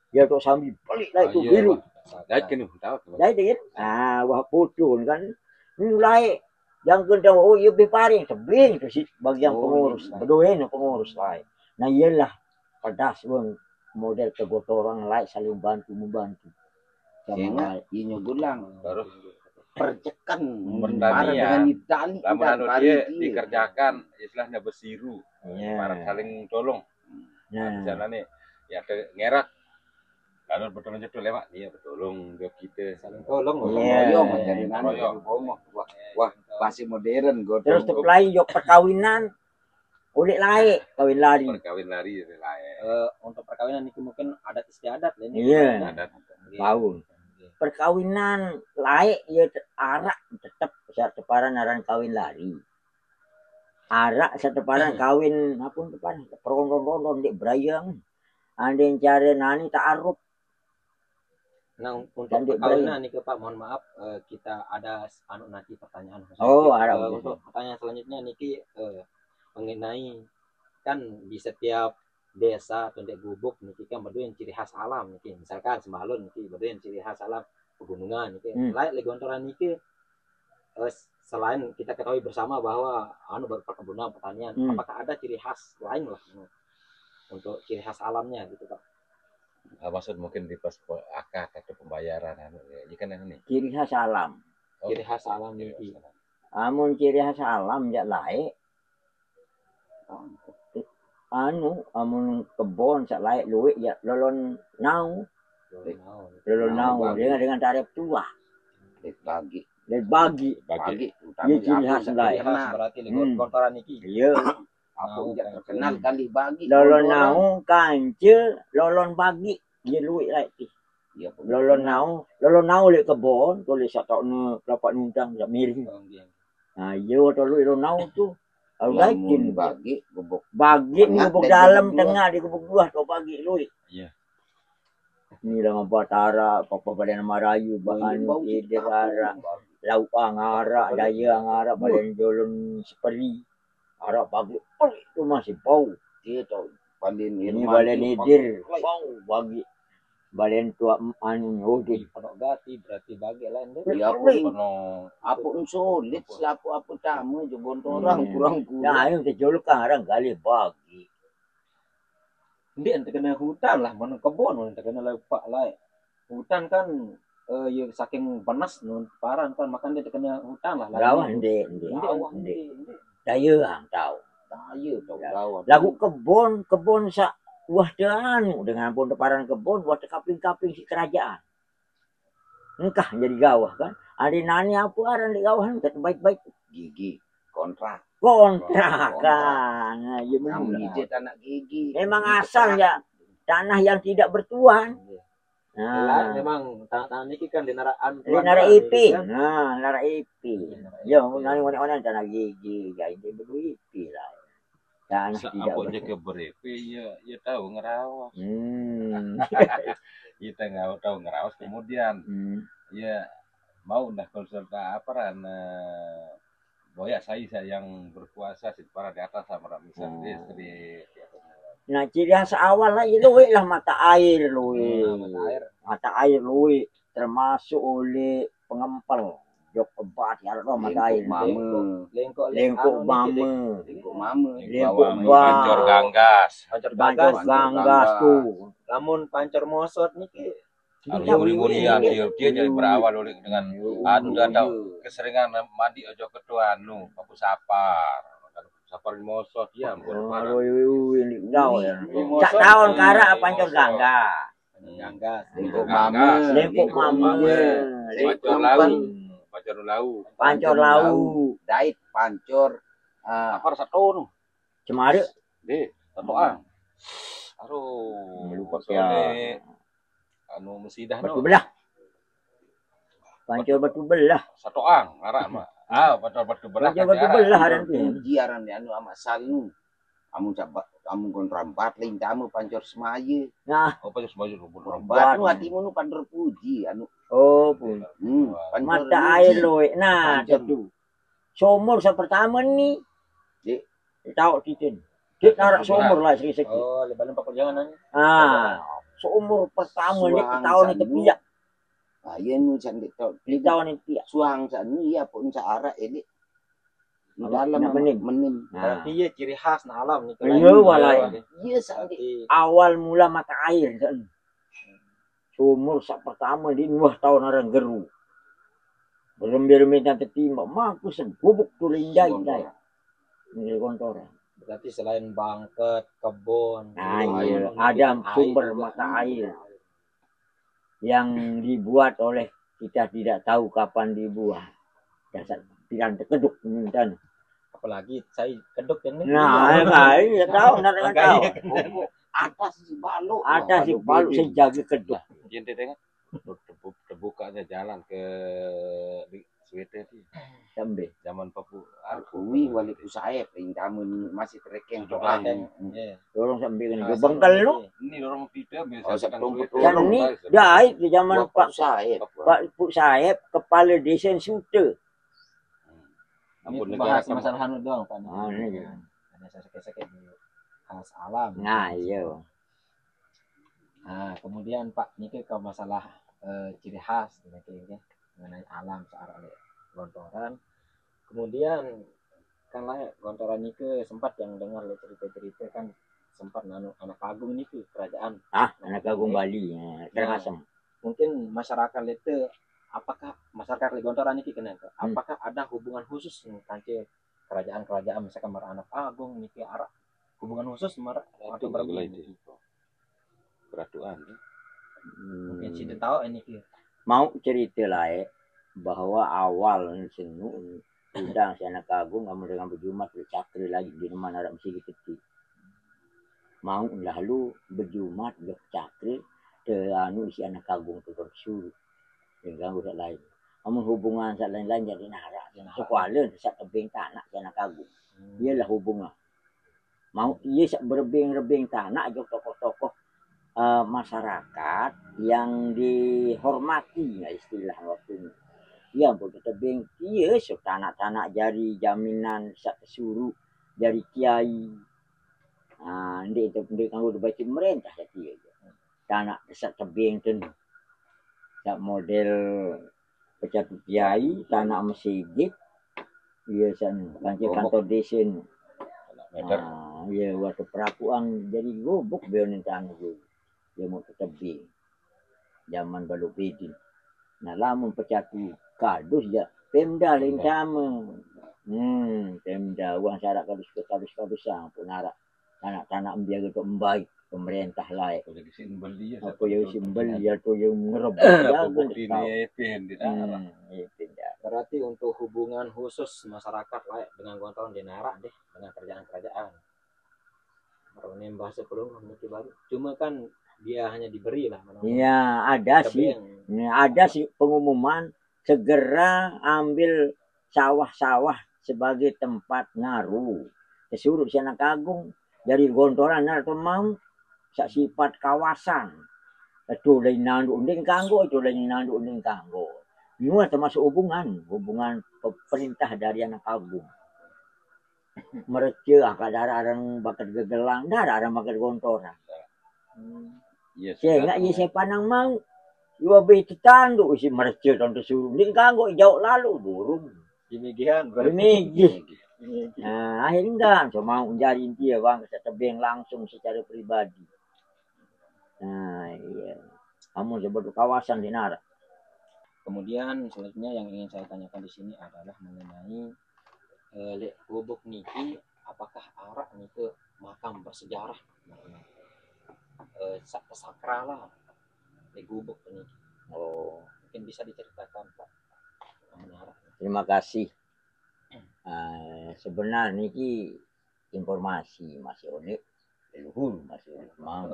Dia tuh sambi pelik lah itu biru. Dait kan tahu. Jadi kan, wah pucun kan, mulai yang kena oh iya beparing tebing tu si bagian Oh, pengurus, iya. berdoain pengurus lain. Nah iyalah pedas bang model kegotoran lain saling bantu membantu. Sama Sehingga lain. ini gulang Baru percekan Pertanian. bareng dengan Itali lamun anu dia dikerjakan istilahnya bersiru. Iya. Barang saling tolong. Nah, Misalnya nih ya ke ngerak kalau betul aja tuh lewat dia bertolong dia kita saling tolong Iya. royong dari nani Royong. wah masih modern terus gotong lain jok perkawinan, ulik lain kawin lari. berkawin lari dari lain. untuk perkawinan niki mungkin adat istiadat lah ini Iya. Ada Tahun. Perkawinan lain ya arak tetap seteparan aran kawin lari. Arak seteparan kawin apa teparan perondon-rondon di berayang. Andin cari nani ta'aruf. nah untuk Cantik perkawinan niki Pak mohon maaf kita ada anu nanti pertanyaan khusus. Oh, ada. Untuk pertanyaan selanjutnya niki mengenai kan di setiap desa atau di gubuk niki kan berdua yang ciri khas alam niki misalkan Semalun niki berdua yang ciri khas alam pegunungan niki lain legontoran niki selain kita ketahui bersama bahwa perkebunan pertanian, apakah ada ciri khas lain lah untuk ciri khas alamnya gitu Pak? Maksud mungkin di pas akad atau pembayaran ini kan ini. Ciri khas alam. Ciri khas alam Ciri ini. khas alam. Amun ciri khas alam jak laik. Amun kebon sak laik luik ya lolon nau. Lolon nau dengan tarif tua. Bagi. Bagi. Ini ciri khas laik. Berarti kontoran iki. Iya. Apa yang terkenal kali bagi. Lolon nau kancil lolon bagi. Dia luik laik ti. Lolon nau lek kebon tulis sak tok ne dapat nundang sak miring. Nah, yo to luik lolon nau tu. Lamun bagi gubuk. Bagi ni gubuk dalam tengah di gubuk luar kau bagi luik. Iya. Ni lah Batara, Papa Badan Marayu, bahan Idara, Lauk Angara, Daya Angara, Badan Jolon Seperi. Arab bagi, itu masih bau. Dia tahu Balen Ini Balen Idir, bau bagi. Balen tua anu nyodi. Penok gati berarti bagi lain deh. Ya apa sulit selaku apa tamu juga orang kurang. Nah, ayo terjolok orang kali bagi. Dia ente kena hutan lah, mana kebon ente kena lepak lah. Hutan kan ya saking panas nun paran kan makan dia kena hutan lah. Rawan ndek. Daya ang tahu. Daya tahu rawan. Lagu kebon sak wah anu dengan pun paran kebon buat kaping-kaping si kerajaan. Engkah jadi gawah kan. Ada nani apa aran di gawahan ket baik-baik Gigi kontrak. Kontrakan. Nah, ya Kamu benar. ijit anak gigi. Memang asal ya tanah yang tidak bertuan. Nah, memang tanah ini kan di naraan. Di nara ipi. Nah, nara ipi. Yo, nani wana tanah gigi. Ya ini berdua ipi lah. Tanah tidak Apa aja bertuan. ke beripi ya tahu ngerawas. Kita nggak tahu ngerawas kemudian ya mau dah konsulta apa boyak saya yang berkuasa si para di atas sama misalnya istri. Nah, ciri khas awal lah luik lah mata air luik. Mata air luik termasuk oleh pengempel. Jok kebat ya mata air. Lengkok mame. Lengkok Pancor ganggas. Pancor ganggas tuh. Namun pancor mosot nih Harus muni-munian dia jadi berawal oleh dengan udah tahu keseringan mandi ojo ketua papu sapar mosot ya ampun Cak tahun kara pancor ganggas. Lengkok mame. Pancor lau. Dait pancor apa satu Cemari. satuan aduh Lupa soalnya mesidah batu belah. Pancor batu belah. satuan ngarak mah batu belah Pancor batu belah ada tu. ujiaran anu amak salnu. Kamu kontrak 4 ling kamu pancor semaya. Nah, apa sih sebaju Batu hatimu nu pandor puji anu. oh pun. Pancor Mata air luik. Nah, Pancor. itu. Sumur pertama ni. Dik. Tahu kita. Dia narak sumur lah sikit-sikit. Oh, lebaran perjalanan. Sumur pertama ni Suang tahun ni sandu. tepiak. Ayen nu candik tau. Di tahun ni tepiak. Suang sanu ya pun searah ini. Di Apa? dalam Nak menim. menim. Berarti ya ciri khas nah alam nih. Iya, walai. Iya sandik. Awal mula mata air kan. Sumur sak pertama di nuah tahun orang geru. Berembir-embir dan tertimbak. Mampu segubuk tu lindai-lindai. Ini kontoran. Berarti selain bangket, kebun, Nah, iya. Ada sumber mata air yang dibuat oleh kita tidak tahu kapan dibuat. Dasar pikiran terkeduk dan apalagi saya keduk ini. nah, ya tahu, nak dengan tahu. Atas si balok. Ada si balu saya jaga keduk. Gente tengok terbukanya jalan ke Sweden sih Sambil. zaman Papua Akui wali usaha ring kamu masih terekeng Iya. Dorong sambil kan ke bengkel lu. ini orang tidak Oh, biasa sepuluh betul. Yang ini dah di zaman Pak usaha. Puk Saib kepala desa Suta. Ini bahas masalah anu doang Pak. Ini. Ada sakit-sakit di khas alam. Nah, iya. Nah, kemudian Pak, ini ke masalah ciri khas mengenai alam searah oleh lontoran. Kemudian kan lah Gontoran Nike sempat yang dengar cerita-cerita kan sempat anak agung nih kerajaan anak agung Bali Karangasem. Mungkin masyarakat itu apakah masyarakat Gontoran Nike kena apakah ada hubungan khusus dengan kerajaan misalkan marah anak agung Nike arah hubungan khusus marah itu berapa itu peraturan mungkin sih tahu ini mau cerita lah bahwa awal senu udang si anak agung kamu dengan berjumat bercakri lagi di rumah narap mesti kecil mau lalu berjumat bercakri ke anu si anak agung tu suruh dengan udah lain kamu hubungan saat lain-lain jadi narak sekuala saat tebing tanah si anak agung ialah hubungan mau ia berbeng tanah juga tokoh-tokoh masyarakat yang dihormati istilah waktu ini. Ya, boleh tebing. Iya, so tanah-tanah jari jaminan sak suruh jari kiai. Ndek kanggo dibaca pemerintah jadi aja. Tanah sak tebing tu. Sak model pecatur kiai, tanah masjid. Iya sana, kantor desa ni. Iya, waktu perakuan jadi gubuk beonin tanah tu. Dia mau tebing. Zaman baru bedin. Nah, lamun pecatur kadus ya Pemda lain sama Pemda uang syarat kadus pun arak tanah ambil gitu membaik pemerintah lain apa yang simbol ya tu yang ngerebut berarti untuk hubungan khusus masyarakat lain dengan Gontoran di Narak deh dengan kerajaan baru bahasa pelung baru cuma kan dia hanya diberi lah. Iya, ada sih pengumuman segera ambil sawah-sawah sebagai tempat ngaruh. Disuruh si anak agung dari Gontoran atau mau sifat kawasan. Itu lain nanduk unding kanggo, itu lain nanduk unding kanggo. Ini termasuk hubungan pemerintah dari anak agung. Mereka kadar orang bakat gegelang, darah orang bakat Gontoran. Saya enggak saya pandang mau. Dua beti tanduk si mercek dan tersuruh. Ini kanggo jauh lalu burung. Demikian. Nah, akhirnya enggak. So mau mencari dia bang. Saya tebing langsung secara pribadi. Nah, iya. Kamu sebut kawasan di Narak. Kemudian selanjutnya yang ingin saya tanyakan di sini adalah mengenai gubuk niki. Apakah arak nih ke makam bersejarah? Sakrala di gubuk ini. Mungkin bisa diceritakan Pak. Terima kasih. Sebenarnya ini informasi masih unik, leluhur masih unik mau.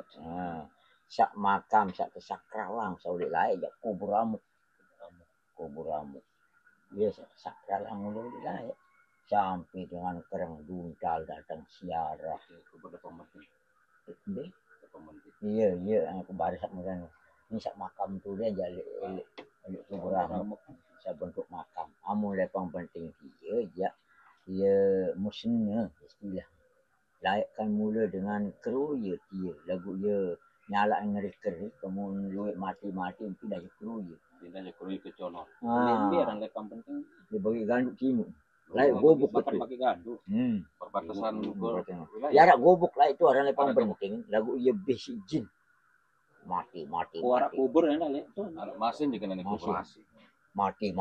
Sak makam sak sakrawang saulik lain ya kubur amuk. Dia sakrawang udah lain. Sampai dengan kerang duntal datang siarah kepada pemerintah. Iya, aku baris sak mudan. Ini sak makam tu dia jadi kubur amuk. Saya bentuk makam. Amun lepang penting dia musnah istilah. Laikkan mula dengan keruya dia. Lagu dia nyala ngeri-ngeri. Kemudian luit mati-mati mungkin dah keruya. Dia dah keruya ke conor. Biar lepang penting. Dia bagi ganduk timur. Laik gobok betul. Pakai ganduk. Perbatasan ya ada gobok lah itu orang lepang penting. Lagu ia besi jin. Mati. Kuara kubur ya nak itu. Masin juga nih kubur. Mati.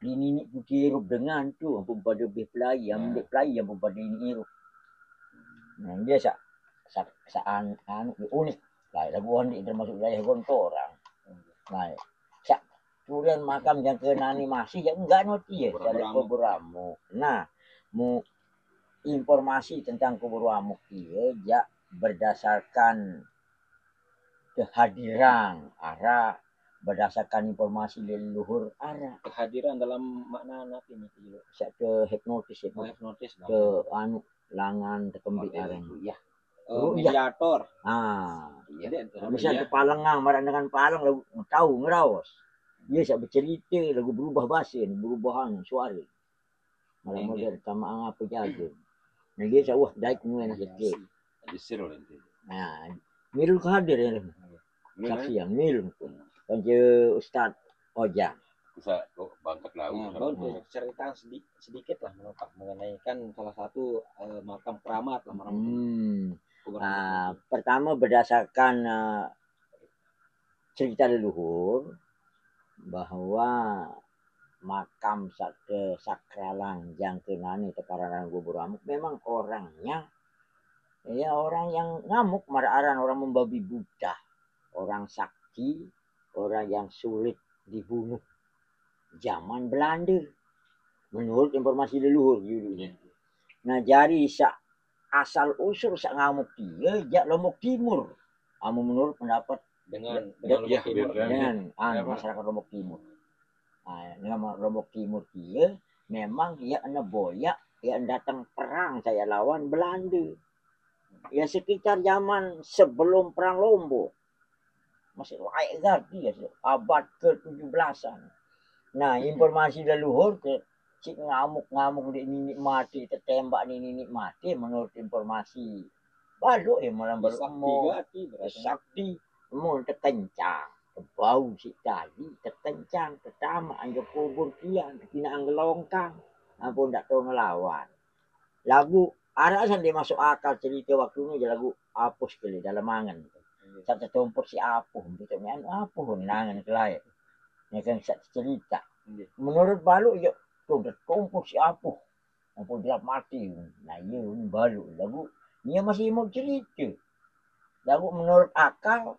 Ini putih hirup dengan tu. Ampun pada lebih pelai. Yang pelai yang pada ini hirup. Nah, dia unik. Lagu ini termasuk wilayah Gontoran. Nah, kemudian makam yang kena animasi yang enggak noti ya. Kubur amuk. Nah, mau informasi tentang kubur amuk dia ya berdasarkan kehadiran arah berdasarkan informasi leluhur arah kehadiran dalam makna apa ini ke hipnotis ke langan tekembik arah ya mediator bisa ke palengang marah dengan palang lagu tahu ngerawas dia bisa bercerita lagu berubah bahasa berubahan suara malah model sama apa jaga nah dia sawah daik muen sedikit nah mirul hadir ya saksi yang mirul kan Ustaz Oja bisa kok bangkat laut. Nah, Bang, untuk cerita sedikit lah Pak mengenai kan salah satu makam keramat lah pertama berdasarkan cerita leluhur bahwa makam sakralang yang kenani Teparan Gubur Amuk memang orangnya ya orang yang ngamuk marah-aran, orang membabi buta, orang sakti, orang yang sulit dibunuh zaman Belanda menurut informasi leluhur dulu. Nah jadi asal usul sak ngamuk dia jak Lombok Timur. Menurut pendapat dengan masyarakat Lombok Timur. Dengan Lombok Timur dia memang dia boyak yang datang perang saya lawan Belanda. Ya sekitar zaman sebelum perang Lombok. Masih layak ganti ya, abad ke-17-an. Nah, informasi leluhur ke cik ngamuk-ngamuk di nini mati, tertembak di nini mati menurut informasi. Baru malam baru sakti mau terkencang. Bau si tadi terkencang, pertama anjok kubur kian, kena anggelongkang. Ampun tak tahu ngelawan. Lagu ada dia masuk akal cerita waktu ini lagu apus kali dalam angan. Satu tumpuk si apuh, gitu kan apuh nangan kelai. Ini kan cerita. Menurut Balu ya tuh tumpuk si apuh. Ampun dia mati. Nah iya Balu lagu dia masih mau cerita. Lagu menurut akal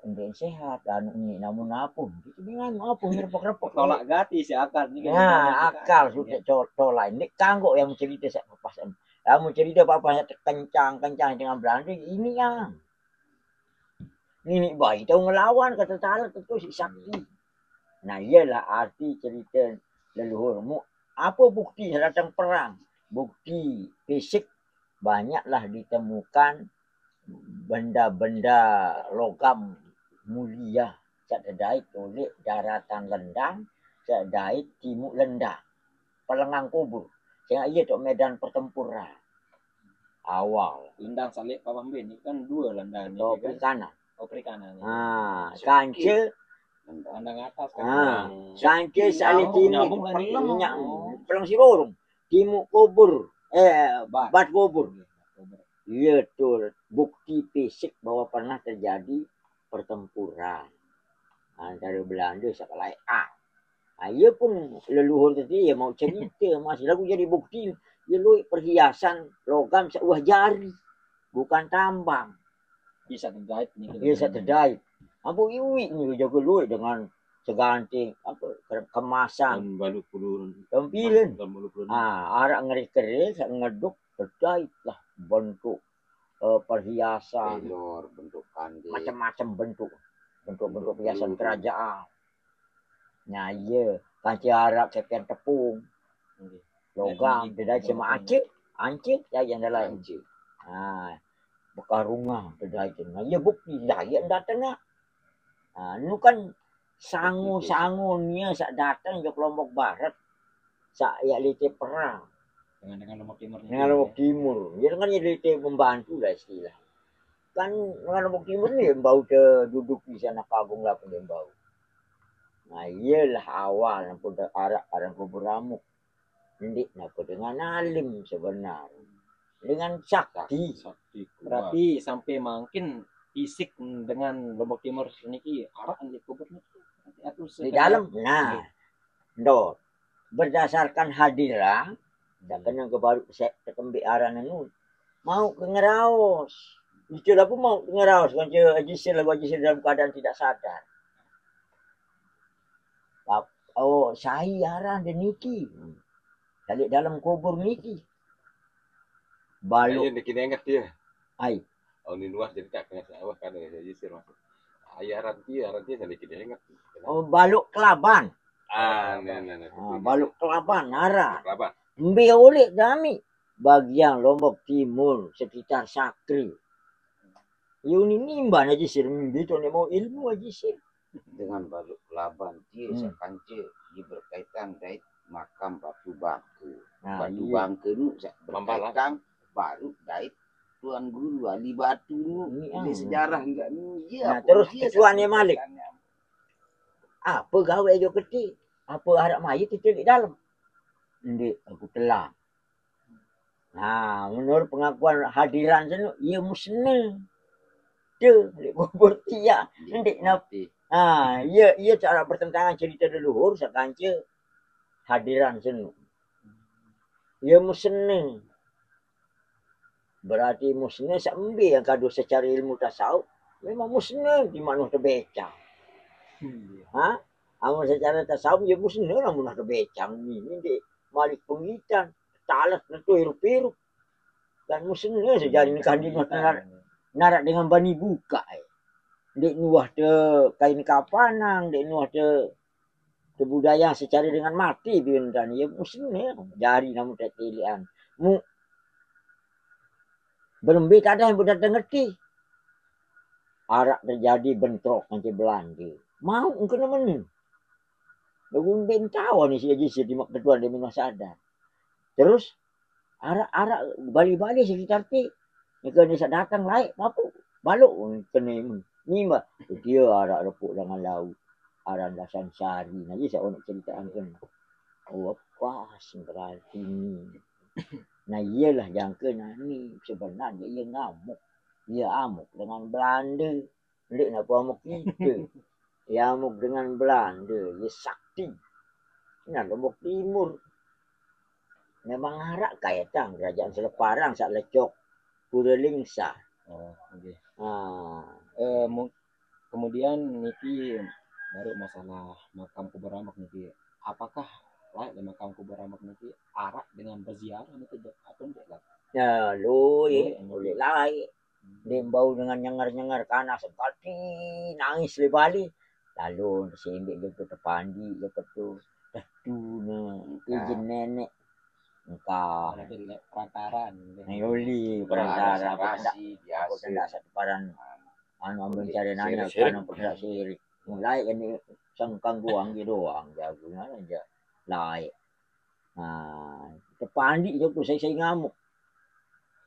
untuk sehat dan ini namun apuh gitu dengan apuh repok-repok tolak gati si akal ini akal sudah tolak ini kanggo yang cerita saya pas kamu cerita apa-apa kencang dengan Belanda ini yang ini baik tahu ngelawan kata salah tentu si sakti. Nah iyalah arti cerita leluhurmu apa bukti datang perang bukti fisik banyaklah ditemukan benda-benda logam mulia sedait oleh daratan lendang sedait timuk lendang pelengang kubur sehingga iya tu medan pertempuran awal lendang salib pamambin ini kan dua lendang perikanan perikanan kance lendang atas kance salib timuk pelang sirorong timuk kubur bat kubur iya tuh bukti fisik bahwa pernah terjadi pertempuran antara Belanda sama ia pun leluhur tadi ya mau cerita masih lagu jadi bukti dia perhiasan logam seuah jari bukan tambang bisa terjait nih bisa terjait abu iwi nih jago lu dengan seganti apa kemasan balu pulun tampilan arak ngeri-ngeri ngeduk terjait lah bentuk perhiasan bentuk kandi macam-macam bentuk perhiasan kerajaan. Nah iya kanci Arab sekian tepung logam beda cuma Aceh yang dalam bekas rumah beda itu. Nah iya bukti layak datang nu kan sangu-sangunya sak datang ke Lombok Barat sak ya lite perang dengan Lombok Timur. Dengan Lombok Timur. Dia kan jadi membantu lah istilah. Kan dengan Lombok Timur ni bau ke duduk di sana kagung lah pun dia bau. Nah iyalah awal nampu arang kubur Amuk. Ini nampu dengan alim sebenarnya. Dengan sakti. Berarti sampai makin fisik dengan Lombok Timur ini arah di kuburnya. Di dalam. Nah. Dor. Berdasarkan hadiran dan yang kebaru saya kembali aran nu mau ke ngeraos itu lah pun mau ngeraos kan ajisir dalam keadaan tidak sadar saya aran dan niki dari dalam kubur niki balu kita ingat dia ini luar jadi tak kena sawah kan ajisir masuk aran dia jadi kita ingat balu kelaban balu kelaban arah Mbe oleh kami bagian Lombok Timur sekitar Sakri. Yuni nimba aja sih itu mau ilmu aja sih. Dengan Balu Kelaban dia sakance berkaitan dengan makam Batu Bangke. Batu Bangke nu berkaitan baru dari Tuan Guru Ali Batu nu ini sejarah enggak nih. Nah terus tuannya Malik. Apa gawe jo kecil? Apa harap mayit itu di dalam? Ndik, aku telah. Nah, menurut pengakuan hadiran sana, ia musnah. Dia, kubur tiak. Ndik, ia cara bertentangan cerita leluhur, sekanca hadiran sana. Ia musnah. Berarti musnah sambil yang kado secara ilmu tasawuf, memang musnah di mana terbecang. Amun secara tasawuf ya musnah lah munah terbecang ini di malik pengitan, talas tentu hirup-hirup. Dan musnah sejari ini kandina narak dengan bani buka. Dek nuah te kain kapanang, dek nuah te budaya secara dengan mati biundan ya musnah jari namun tetilian. Berembik ada yang benar ngerti. Arak terjadi bentrok nanti Belanda. Mau kena meni. Begundin tahu nih si Aji di ketua dia memang sadar. Terus arak balik-balik sekitar ti. Jika dia datang lain, apa? Baluk kena nima. Dia arak repuk dengan laut. Arak dasan sari. Nanti saya nak ceritakan kan. Oh apa berarti ni. Nah iyalah jangka nani sebenarnya ia ngamuk. Ia amuk dengan Belanda. Ndik nak amuk kita. Ia amuk dengan Belanda. Ia sakti. Nah Lombok Timur. Memang harap kaitan kerajaan Seleparang sak lecok Pura Lingsa. Oh, okay. Kemudian niki baru masalah makam kubur ramak niki. Apakah layak di makam kubur ramak niki arak dengan berziarah niki atau tidak lah? Ya, boleh layak. Dia bau dengan nyengar-nyengar kanak seperti nangis le balik. Lalu sembik dia ke tepandi dia ketu. Tuna izin nenek. Engkau perantaran. Yoli perantara aku tidak satu paran ambil cari nanya kan perdak sirik. Mulai ini sangkang buang gitu doang jagonya aja. Layak. Nah, tepandi itu saya ngamuk.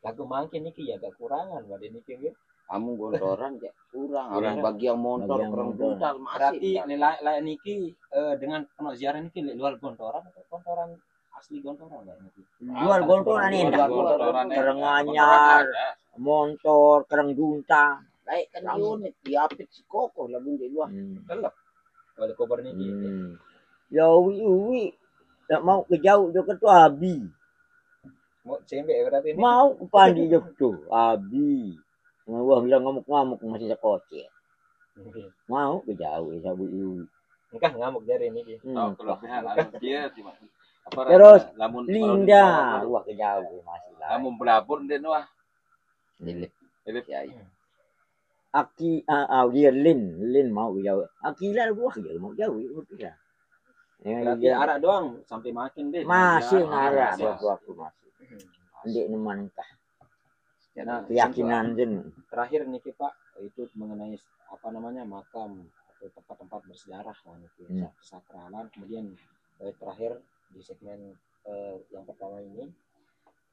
Lagu mangkin niki ya agak kurangan pada niki nggih. Kamu gontoran ya kurang. Bagi yang motor kurang brutal masih. Berarti layak niki dengan penuh ziarah niki luar gontoran atau gontoran asli gontoran enggak niki? Luar gontoran indah. Kerenganyar, motor, kereng dunta. Layak kan unit diapit si kokoh lagu di luar. Kelep. Kalau kobar niki. Ya wi. Tak mau ke jauh jo ketua abi. Mau cembek berarti ini. Mau pandi jo tu abi. Wah bilang ngamuk-ngamuk masih sekocek. Mau ke jauh sabu iwi. Engkah ngamuk jari niki. Kalau dia terus Linda wah ke jauh masih lah. Lamun pelapor dia wah. Lilit kiai. Aki dia Lin mau ke jauh. Akilah wah dia mau jauh udah. Berarti arak doang sampai makin deh. Masih arak waktu masih. Ndik neman kah. Nah, keyakinan jen. Terakhir niki Pak itu mengenai apa namanya makam atau tempat-tempat bersejarah lah niki kesakralan. Kemudian terakhir di segmen yang pertama ini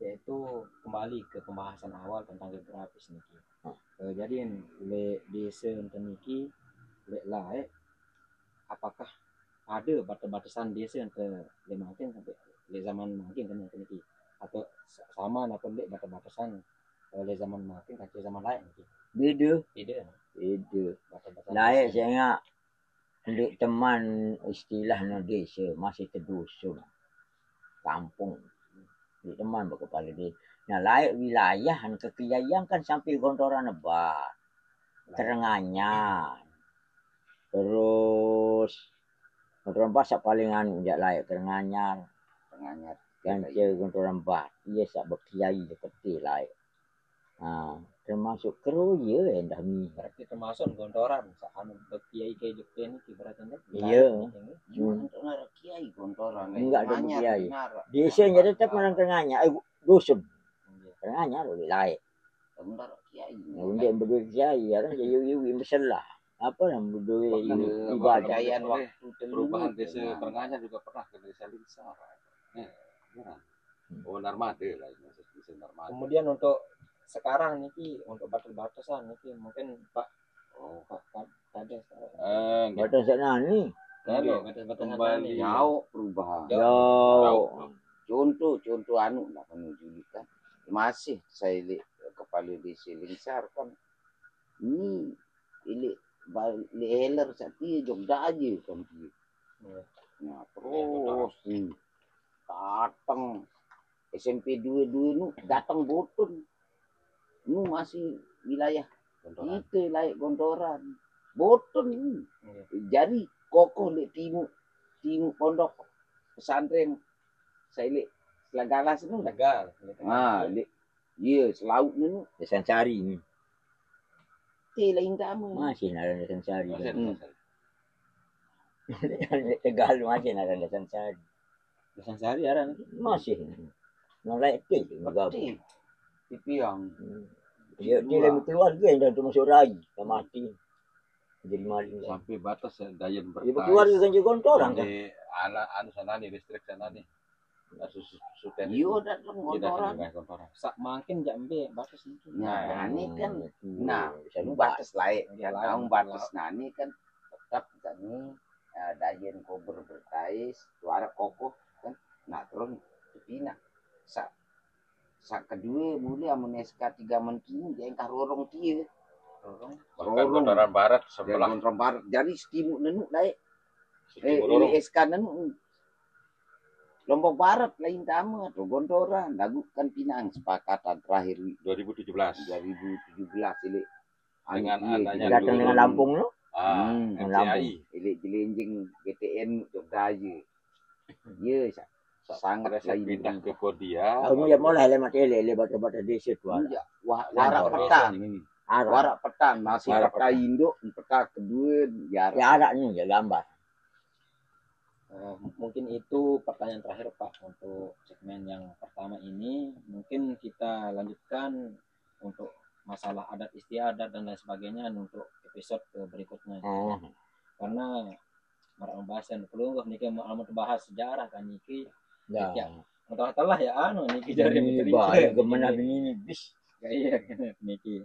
yaitu kembali ke pembahasan awal tentang geografis niki. Jadi di seunten niki lae apakah ada batasan desa ke Lemangkin sampai le zaman Mangkin kan niki atau sama atau lek batasan le zaman Mangkin ke zaman lain niki? Beda. Layak saya ndek teman istilahnya desa masih terdusun kampung di teman berkepala dia. Nah layak wilayah kekiaian kan sampai gontoran Nebak Kerenganyar terus gontoran Nebak paling jak layak Kerenganyar kan dia gontoran Nebak ia sak berkiai seperti layak. Nah termasuk keruya endah mi berarti termasuk gontoran anu berkiai kayak Jogja ini berarti iya Gontoran kiai gontoran. Enggak ada kiai. Desa jadi tetap orang Kerenganyar dusun. Kerenganyar lebih layak. Gontoran kiai. Untuk berdua kiai ya kan jadi berselah. Apa yang berdua ibadah waktu perubahan desa Kerenganyar juga pernah ke desa Lingsa. Oh Narmada lah desa Narmada. Kemudian untuk sekarang niki untuk batasan niki mungkin Pak Pak ada batasan ni Kalau batas-batasan kembali jauh perubahan. Jauh. Contoh anu 8 Juli kan masih saya lihat kepala desa Lingsar kan ini balik heler sakti Jogja aja kan dia. Nah terus datang SMP 22 nu datang Botun nu masih wilayah itu layak Gondoran Botun jadi kokoh di timur pondok pesantren saya lihat Selagalas nu legal. iya selaut nu Desa Sari ini. lain kamu Masih ada Desa Sari. Masih. Tegal masih ada Desa Sari. Desa Sari ada nih. Masih. Nolak ke Peti Pipiang dia lebih keluarga yang dah masuk rai dah mati. Jadi maling. Sampai batas Dayan Dia Bertais. berkeluarga kan juga orang kan. Di anu sana nih listrik sana nih. Suten. iyo datang Orang Gondoran Sak makin jambe batas itu. nah ini kan nah saya batas lain Ya, kan lain. kamu batas nani kan tetap kami Dayen Kober Bertais suara kokoh kan nah terus Pina sak kedua mulai amun SK 3 mentini dia engkar rorong dia Gondoran Barat sebelah. Gondoran Barat jadi setimu nenuk lain Timur ini SK nenuk Lombok Barat lain tamu atau Gondoran lagu kan Pinang sepakatan terakhir 2017. 2017 ini Dengan adanya Datang dengan Lampung lo. MCI. ini jelenjing BTN Jogja iya sangat lain Pindah ke Kodia. Kamu ya mulai lemat lebat desa tu. iya warak petan warak petan masih Warak peta induk peta kedua Ya ya ada ni ya gambar. Mungkin itu pertanyaan terakhir Pak untuk segmen yang pertama ini. Mungkin kita lanjutkan untuk masalah adat istiadat dan lain sebagainya untuk episode berikutnya. Karena marah pembahasan perlu niki mau bahas sejarah kan niki. Ya. Entah lah ya anu niki dari Ini bahaya kemana ini bis. Iya niki.